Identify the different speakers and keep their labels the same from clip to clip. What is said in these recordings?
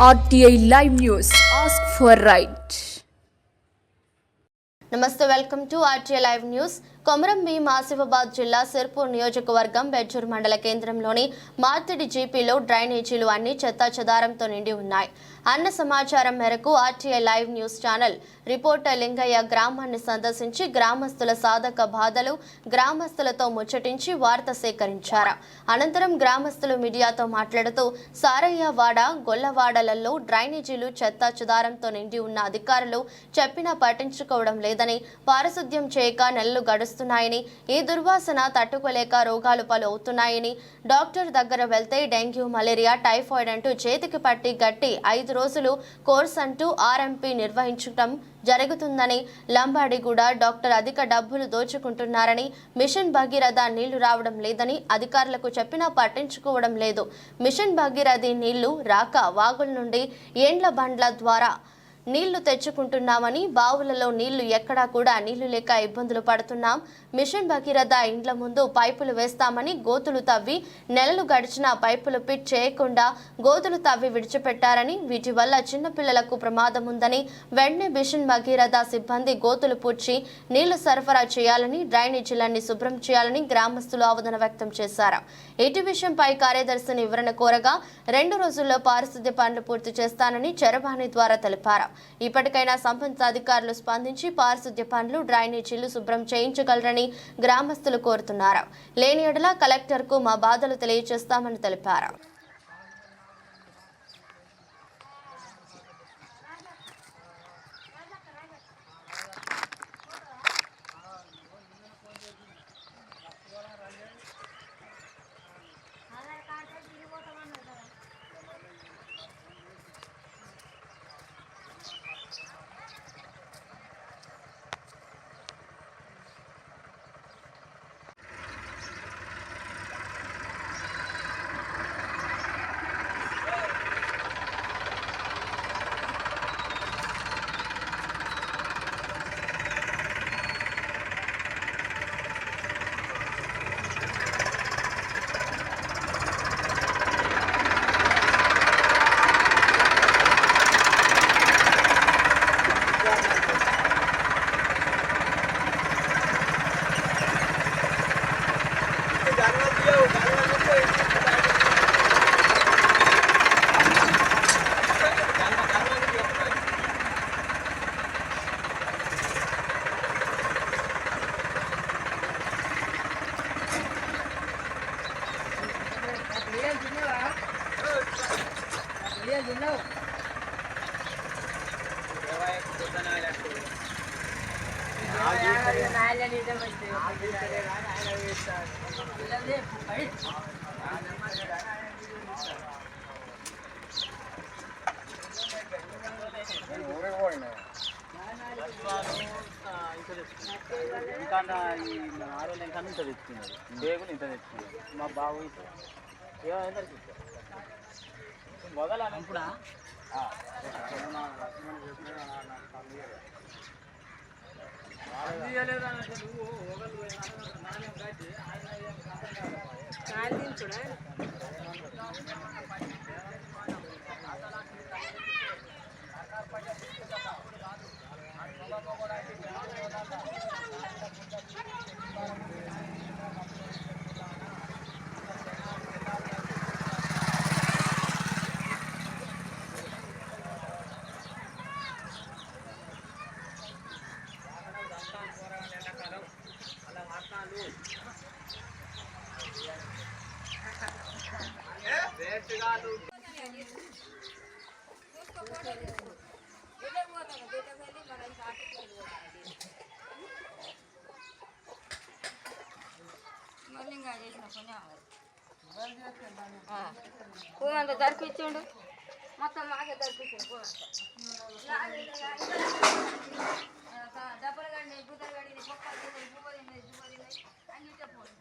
Speaker 1: RTI Live News. Ask for right.
Speaker 2: నమస్తే, welcome to RTI live news. Komaram Bheem Asifabad జిల్లా సిర్పూర్ నియోజకవర్గం బెజ్జూర్ మండల కేంద్రంలోని మార్తిడి జీపీలో డ్రైనేజీలు అన్ని చెత్తాచెదారంతో నిండి ఉన్నాయి. అన్న సమాచారం మేరకు RTI live news channel reporter Lingaiah గ్రామాన్ని సందర్శించి గ్రామస్తుల సాధక బాధలు గ్రామస్తులతో ముచ్చటించి వార్త సేకరించారు. అనంతరం గ్రామస్తులు మీడియాతో మాట్లాడుతూ సారయ్యవాడ, గొల్లవాడలలో డ్రైనేజీలు చెత్తాచెదారంతో నిండి ఉన్న అధికారులు చెప్పినా పట్టించుకోవడం లేదని, పారిశుద్ధ్యం చేయక నెలలు గడుస్తున్నాయని, ఈ దుర్వాసన తట్టుకోలేక రోగాలు పలు అవుతున్నాయని, డాక్టర్ దగ్గర వెళ్తే డెంగ్యూ, మలేరియా, టైఫాయిడ్ అంటూ చేతికి పట్టి గట్టి 5 రోజులు కోర్స్ అంటూ ఆర్ఎంపీ నిర్వహించడం జరుగుతుందని, లంబాడిగూడ డాక్టర్ అధిక డబ్బులు దోచుకుంటున్నారని, మిషన్ భగీరథ నీళ్లు రావడం లేదని అధికారులకు చెప్పినా పట్టించుకోవడం లేదు. మిషన్ భగీరథ నీళ్లు రాక వాగుల నుండి ఏండ్ల బండ్ల ద్వారా నీళ్లు తెచ్చుకుంటున్నామని, బావులలో నీళ్లు ఎక్కడా కూడా నీళ్లు లేక ఇబ్బందులు పడుతున్నాం. మిషన్ భగీరథ ఇండ్ల ముందు పైపులు వేస్తామని గోతులు తవ్వి నెలలు గడిచినా పైపులు ఫిట్ చేయకుండా గోతులు తవ్వి విడిచిపెట్టారని, వీటి వల్ల చిన్నపిల్లలకు ప్రమాదం ఉందని, వెంటనే మిషన్ భగీరథ సిబ్బంది గోతులు పూడ్చి నీళ్లు సరఫరా చేయాలని, డ్రైనేజీలన్నీ శుభ్రం చేయాలని గ్రామస్తులు ఆవేదన వ్యక్తం చేశారు. ఇటు విషయంపై కార్యదర్శిని వివరణ కోరగా 2 రోజుల్లో పారిశుద్ధ్య పనులు పూర్తి చేస్తానని చరవాణి ద్వారా తెలిపారు. ఇప్పటికైనా సంబంధిత అధికారులు స్పందించి పారిశుద్ధ్య పనులు, డ్రైనేజీలు శుభ్రం చేయించగలరని గ్రామస్తులు కోరుతున్నారు. లేని ఎడల కలెక్టర్కు మా బాధలు తెలియజేస్తామని తెలిపారు.
Speaker 3: మా బాబు మొదలప్పుడు
Speaker 4: పూమంతా జరిపించిండు, మొత్తం మాకే జరిపించిండు. డబ్బులు గడి బుద్ధలు గడి పొక్కలు అన్ని చెప్పండి.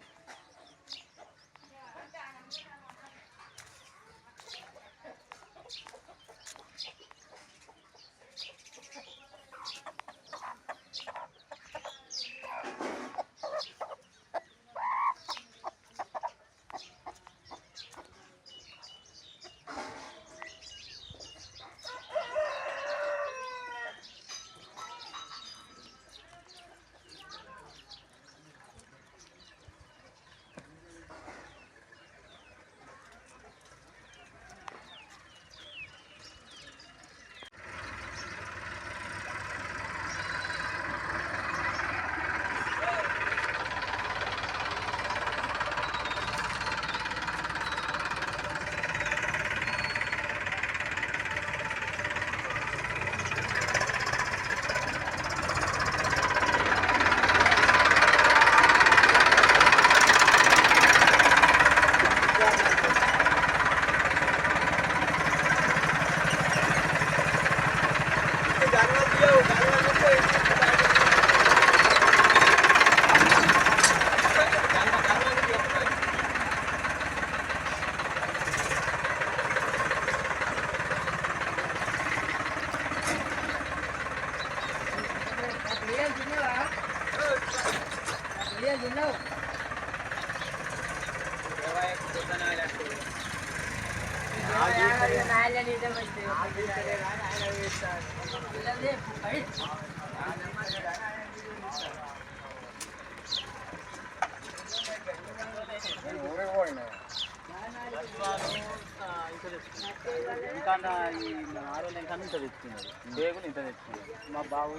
Speaker 3: ఇంకా ఈ 6 రోజులు ఇంకా ఇంత తెచ్చుకున్నాడు బేగులు ఇంత తెచ్చుకున్నాడు మా బాబు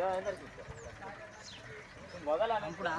Speaker 3: ఏమైందో మొదలు ఇప్పుడు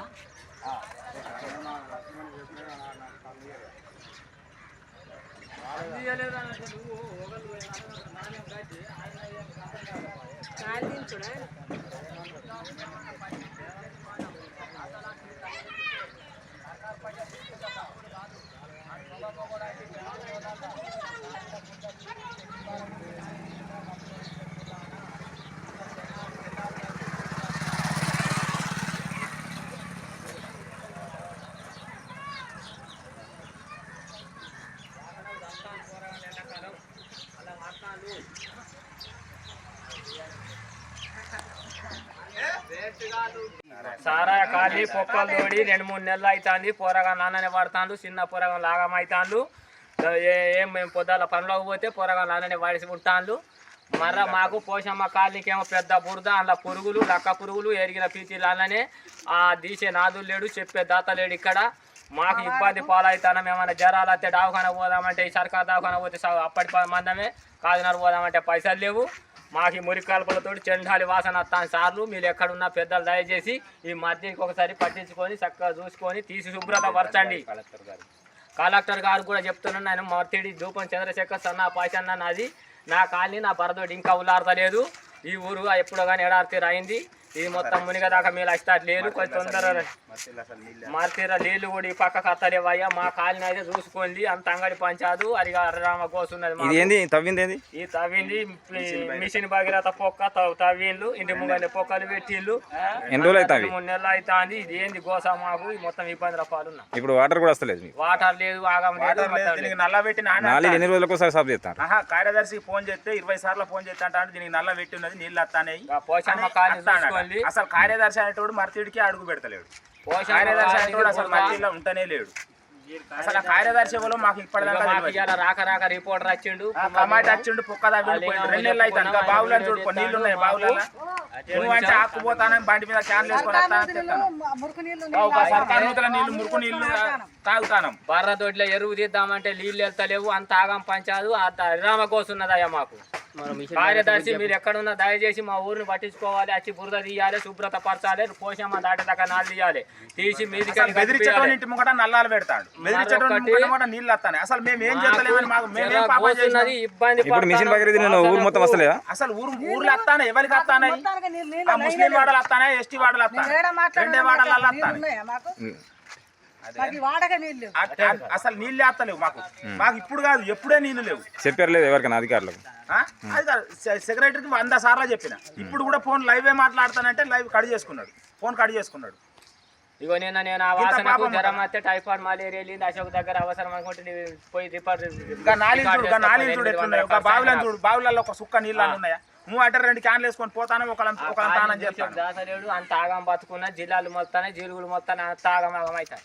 Speaker 5: సారా కాలి పొక్కలు తోడి 2-3 నెలలు అవుతుంది. పోరగా నాన్ననే పడతాను, చిన్న పోరగా లాగం అవుతాను. ఏం మేము పొద్దుల పనిలోకి పోతే పోరగా నాన్ననే వాడిసి ఉంటాను. మర్ర మాకు పోషమ్మ కాలనీకేమో పెద్ద బురద, అందులో పురుగులు, లక్క పురుగులు, ఎరిగిన పీచీలు అన్ననే తీసే నాదులు లేడు, చెప్పే దాత లేడు. ఇక్కడ మాకు ఇబ్బంది పాలవుతాం. ఏమైనా జ్వరాలు వస్తే దవాఖాన పోదామంటే ఈ సర్కారు దవాఖాన పోతే అప్పటి మందమే, కాదినారు పోదామంటే పైసలు లేవు. మాకు ఈ మురికాల్పులతో చెండాలి వాసన వస్తాను. సార్లు మీరు ఎక్కడున్నా పెద్దలు దయచేసి ఈ మధ్యకి ఒకసారి పట్టించుకొని చక్కగా చూసుకొని తీసి శుభ్రత పరచండి. కలెక్టర్ గారు కూడా చెప్తున్నాను, నేను మర్తిడి దూపం చంద్రశేఖర్ సన్నా పాచన్న నాది, నా కాలనీ నా పరదోటి ఇంకా ఉల్లాడతలేదు. ఈ ఊరు ఎప్పుడో కానీ ఎడారితీరు అయింది. ఇది మొత్తం మునిగదాకా మీరు వస్తారు లేదు, కొంచెం తొందర మార్తీర నీళ్ళు కూడా ఈ పక్క కత్తలేవయ్యా. మా కాలనీ అయితే చూసుకోండి, అంత అంగడి పంచాదు అది రామ కోసున్నది. ఈ తవ్వింది మిషన్ భగీరథ పొక్క తవ్విండ్లు, ఇంటి ముంగని పొక్కలు పెట్టిళ్ళు. 3 నెలలు అవుతుంది. ఇది ఏంది గోస మాకు మొత్తం ఇబ్బంది పాలున్నాం.
Speaker 6: ఇప్పుడు వాటర్ కూడా వస్తలేదు,
Speaker 5: వాటర్ లేదు, ఆగం లేదు.
Speaker 3: నల్ల పెట్టి
Speaker 6: ఎన్ని రోజులకు ఒకసారి సాఫ్ చేస్తారు?
Speaker 3: కార్యదర్శికి ఫోన్ చేస్తే 20 సార్లు ఫోన్ చేస్తా అంటే దీనికి నల్ల పెట్టి ఉన్నది, నీళ్ళు వస్తాయి.
Speaker 5: పోషమ్మ కాలనీ
Speaker 3: అసలు కార్యదర్శి అనేటోడు మర్తిడికి అడుగు పెడతలేడు. కార్యదర్శి అనేటోడు అసలు మర్తిలో ఉంటనే లేడు. అసలు కార్యదర్శి ఎవరో మాకు ఇప్పటిదాకా
Speaker 5: రాక రిపోర్టర్ వచ్చిండు,
Speaker 3: టమాటా వచ్చిండు, పొక్క తగ్గి 2 నెలలు అవుతాను. ఇంకా బావులని చూడు, నీళ్ళు ఉన్నాయి బావులలో. నువ్వు అంటే ఆకుపోతానని బండి మీద క్యాన్లు వేసుకొని సర్కారు నీళ్ళు మురుకు నీళ్ళు తాగుతాను.
Speaker 5: బర్ర దొడ్లో ఎరువు తీద్దామంటే నీళ్ళు వెళ్తలేవు, అంత ఆగం పంచాదు. అరామ కోసున్నదయ్యా మాకు. కార్యదర్శి మీరు ఎక్కడున్నా దయచేసి మా ఊరిని పట్టించుకోవాలి, వచ్చి బురద తీయాలి, శుభ్రత పరచాలి, పోషమ్మ దాటేదాకా నాళ్ళు తీయాలి. తీసి మీదికి
Speaker 3: ఇంటి ముంగట నల్లాలు పెడతాడు, నీళ్ళు వస్తాయి. అసలు మేము ఏం చేస్తలేమని మాకు
Speaker 5: ఇబ్బంది.
Speaker 6: ఊరు మొత్తం వస్తలేదా?
Speaker 3: అసలు ఊర్లు వస్తానే ఎవరికి వస్తాయి? ముస్లిం వాడలు వస్తానే, ఎస్టీ వాడలు వస్తాయి, 2 వాడలలో వస్తాయి. అసలు నీళ్ళు వేస్తలేవు మాకు. మాకు ఇప్పుడు కాదు, ఎప్పుడే నీళ్ళు లేవు.
Speaker 6: చెప్పారు లేదు ఎవరికైనా అధికారులకు?
Speaker 3: అది కాదు, సెక్రటరీకి 100 సార్లు చెప్పిన. ఇప్పుడు కూడా ఫోన్ లైవ్ మాట్లాడతానంటే లైవ్ కట్ చేసుకున్నాడు, ఫోన్ కట్ చేసుకున్నాడు.
Speaker 5: ఇగో నేను ఆ వాసనకు జ్వరం వస్తే టైఫాయిడ్ మలేరియా వెళ్ళింది, అశోక్ దగ్గర అవసరం అనుకుంటే పోయి రిపోర్ట్.
Speaker 3: నాలుగు చూడు ఎట్లున్నాయి, ఒక బావులను చూడు, బావులలో ఒక సుక్క నీళ్ళు ఉన్నాయా? నువ్వు అంటే 2 క్యాన్లు వేసుకొని పోతాను, ఒక తానం చేస్తాను.
Speaker 5: దాసలేడు అంత ఆగం బతుకున్నా, జిల్లాలు మొత్తానే జీలుగులు మొత్తానే అంత ఆగం అవుతాయి.